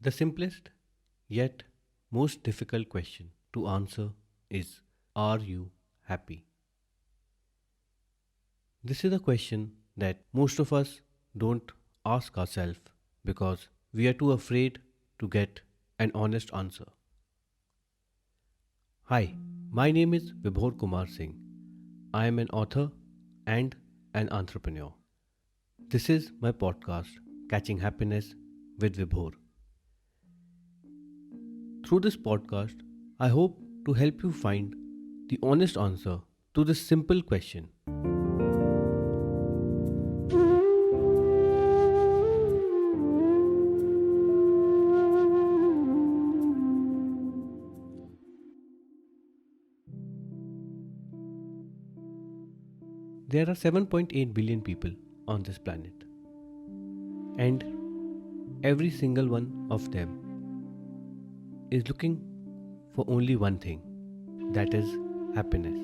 The simplest yet most difficult question to answer is, are you happy? This is a question that most of us don't ask ourselves because we are too afraid to get an honest answer. Hi, my name is Vibhor Kumar Singh. I am an author and an entrepreneur. This is my podcast, Catching Happiness with Vibhor. Through this podcast, I hope to help you find the honest answer to this simple question. There are 7.8 billion people on this planet, and every single one of them is looking for only one thing, that is happiness.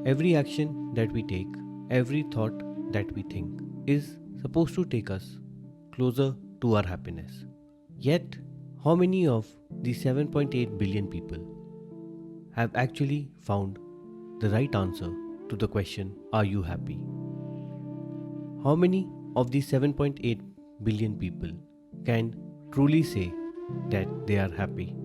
Every action that we take, every thought that we think is supposed to take us closer to our happiness. Yet, how many of these 7.8 billion people have actually found the right answer to the question, are you happy? How many of these 7.8 billion people can truly say that they are happy?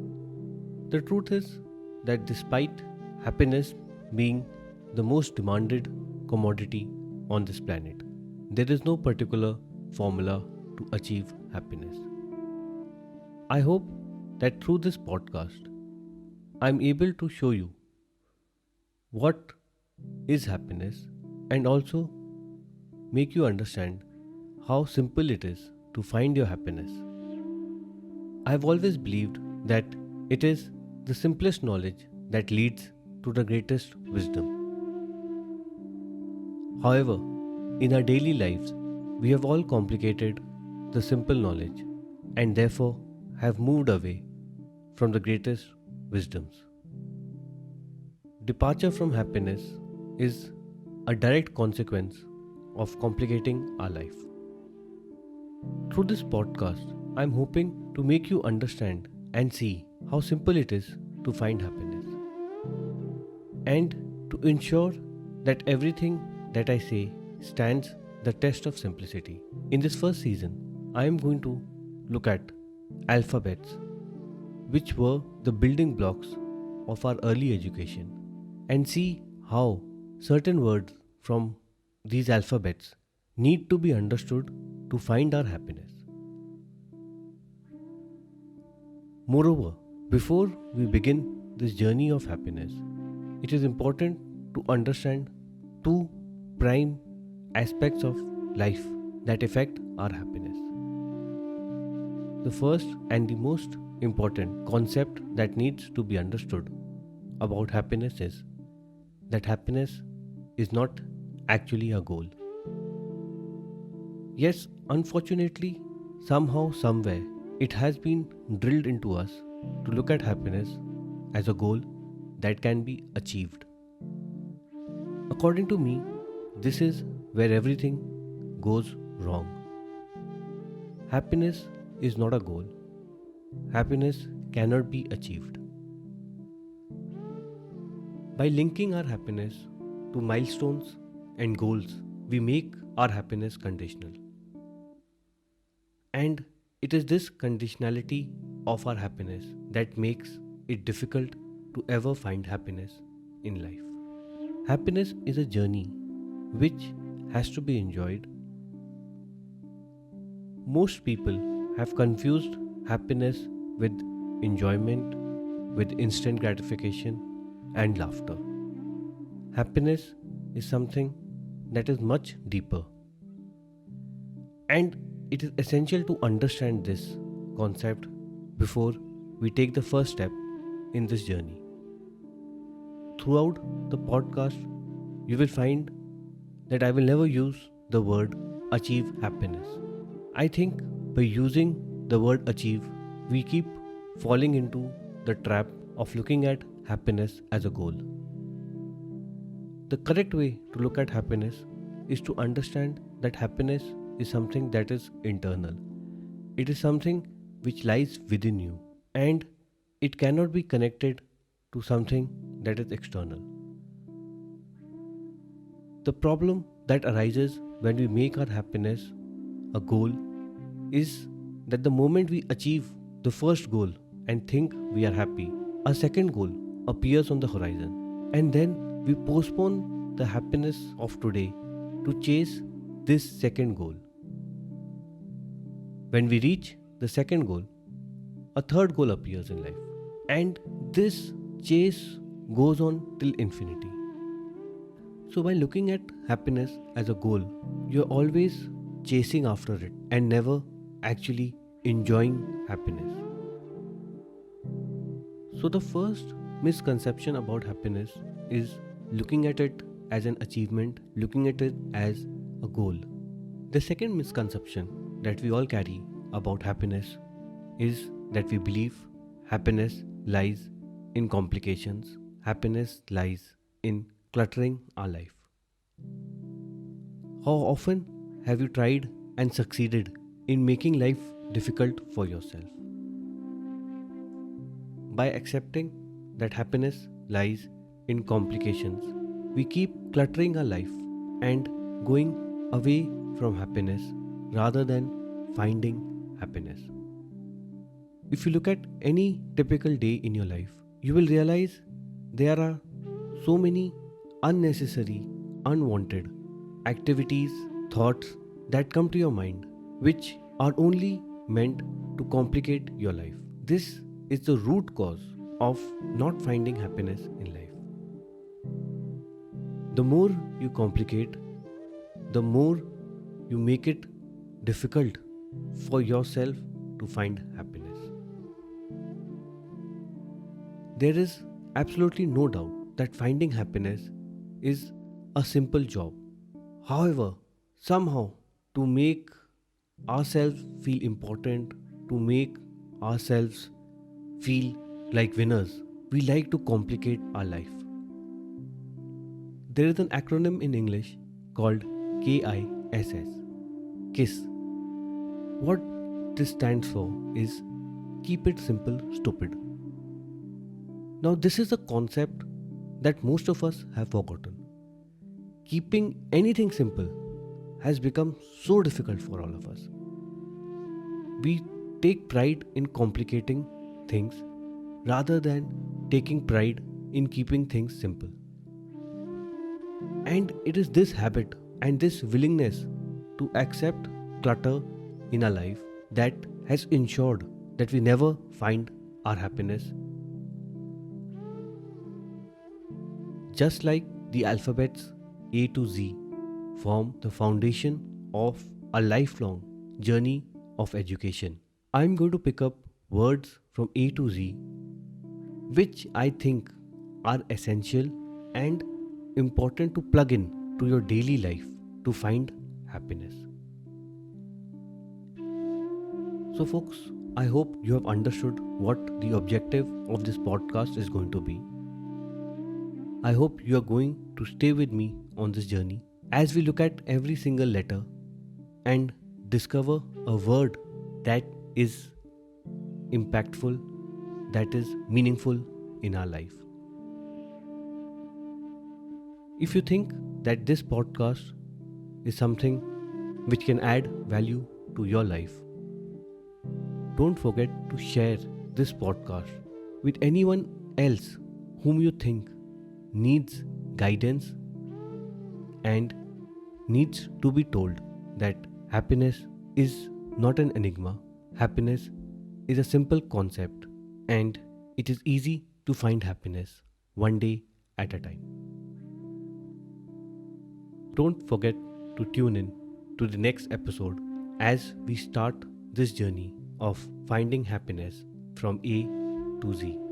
The truth is that despite happiness being the most demanded commodity on this planet, there is no particular formula to achieve happiness. I hope that through this podcast, I am able to show you what is happiness and also make you understand how simple it is to find your happiness. I have always believed that it is the simplest knowledge that leads to the greatest wisdom. However, in our daily lives, we have all complicated the simple knowledge and therefore have moved away from the greatest wisdoms. Departure from happiness is a direct consequence of complicating our life. Through this podcast, I am hoping to make you understand and see how simple it is to find happiness, and to ensure that everything that I say stands the test of simplicity. In this first season, I am going to look at alphabets, which were the building blocks of our early education, and see how certain words from these alphabets need to be understood to find our happiness. Moreover, before we begin this journey of happiness, it is important to understand two prime aspects of life that affect our happiness. The first and the most important concept that needs to be understood about happiness is that happiness is not actually a goal. Yes, unfortunately, somehow, somewhere, it has been drilled into us to look at happiness as a goal that can be achieved. According to me, this is where everything goes wrong. Happiness is not a goal. Happiness cannot be achieved. By linking our happiness to milestones and goals, we make our happiness conditional. And it is this conditionality of our happiness that makes it difficult to ever find happiness in life. Happiness is a journey which has to be enjoyed. Most people have confused happiness with enjoyment, with instant gratification and laughter. Happiness is something that is much deeper, and it is essential to understand this concept before we take the first step in this journey. Throughout the podcast, you will find that I will never use the word achieve happiness. I think by using the word achieve, we keep falling into the trap of looking at happiness as a goal. The correct way to look at happiness is to understand that happiness is something that is internal. It is something which lies within you and it cannot be connected to something that is external. The problem that arises when we make our happiness a goal is that the moment we achieve the first goal and think we are happy, a second goal appears on the horizon, and then we postpone the happiness of today to chase this second goal. When we reach the second goal, a third goal appears in life, and this chase goes on till infinity. So, by looking at happiness as a goal, you're always chasing after it and never actually enjoying happiness. So, the first misconception about happiness is looking at it as an achievement, looking at it as a goal. The second misconception that we all carry about happiness is that we believe happiness lies in complications, happiness lies in cluttering our life. How often have you tried and succeeded in making life difficult for yourself? By accepting that happiness lies in complications, we keep cluttering our life and going away from happiness rather than finding happiness. If you look at any typical day in your life, you will realize there are so many unnecessary, unwanted activities, thoughts that come to your mind which are only meant to complicate your life. This is the root cause of not finding happiness in life. The more you complicate, the more you make it difficult for yourself to find happiness. There is absolutely no doubt that finding happiness is a simple job. However, somehow to make ourselves feel important, to make ourselves feel like winners, we like to complicate our life. There is an acronym in English called KISS, KISS. What this stands for is Keep It Simple, Stupid. Now, this is a concept that most of us have forgotten. Keeping anything simple has become so difficult for all of us. We take pride in complicating things rather than taking pride in keeping things simple. And it is this habit and this willingness to accept clutter in our life that has ensured that we never find our happiness. Just like the alphabets A to Z form the foundation of a lifelong journey of education, I'm going to pick up words from A to Z which I think are essential and important to plug in to your daily life to find happiness. So folks, I hope you have understood what the objective of this podcast is going to be. I hope you are going to stay with me on this journey as we look at every single letter and discover a word that is impactful, that is meaningful in our life. If you think that this podcast is something which can add value to your life, don't forget to share this podcast with anyone else whom you think needs guidance and needs to be told that happiness is not an enigma. Happiness is a simple concept and it is easy to find happiness one day at a time. Don't forget to tune in to the next episode as we start this journey of finding happiness from A to Z.